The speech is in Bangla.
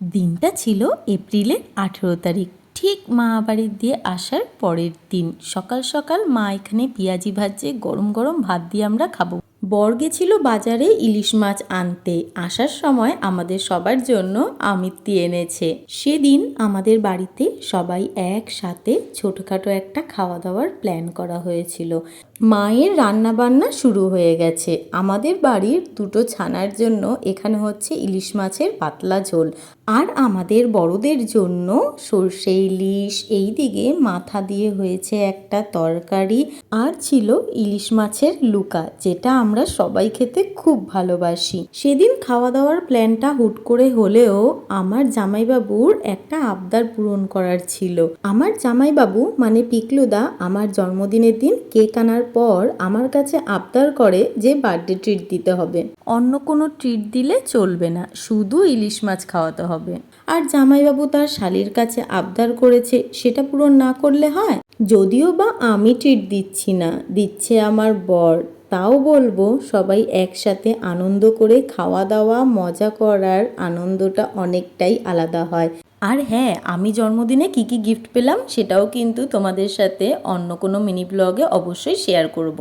দিনটা ছিল এপ্রিলের 18 তারিখ, ঠিক মা বাড়ি দিয়ে আসার পরের দিন। সকাল সকাল মা এখানে পেঁয়াজি ভাজছে, গরম গরম ভাত দিয়ে আমরা খাবো। বর গেছিল বাজারে ইলিশ মাছ আনতে, আসার সময় আমাদের সবার জন্য আমিত্তি এনেছে। সেদিন আমাদের বাড়িতে সবাই একসাথে ছোটোখাটো একটা খাওয়া দাওয়ার প্ল্যান করা হয়েছিল। মায়ের রান্না বান্না শুরু হয়ে গেছে। আমাদের বাড়ির দুটো ছানার জন্য এখানে হচ্ছে ইলিশ মাছের পাতলা ঝোল, আর আমাদের বড়দের জন্য সর্ষে ইলিশ, এই দিকে মাথা দিয়ে হয়েছে একটা তরকারি, আর ছিল ইলিশ মাছের লুকা, যেটা আমরা সবাই খেতে খুব ভালোবাসি। সেদিন খাওয়া দাওয়ার প্ল্যানটা হুট করে হলেও আমার জামাইবাবুর একটা আবদার পূরণ করার ছিল। আমার জামাইবাবু মানে পিকলুদা আমার জন্মদিনের দিন কেক আনার পর আমার কাছে আবদার করে যে বার্থডে ট্রিট দিতে হবে, অন্য কোনো ট্রিট দিলে চলবে না, শুধু ইলিশ মাছ খাওয়াতে হবে। আর জামাইবাবু তার শালির কাছে আবদার করেছে, সেটা পূরণ না করলে হয়? যদিও বা আমি ট্রিট দিচ্ছি না, দিচ্ছে আমার বর, তাও বলবো সবাই একসাথে আনন্দ করে খাওয়া দাওয়া মজা করার আনন্দটা অনেকটাই আলাদা হয়। আর হ্যাঁ, আমি জন্মদিনে কি কি গিফট পেলাম সেটাও কিন্তু তোমাদের সাথে অন্য কোনো মিনি ব্লগে অবশ্যই শেয়ার করব।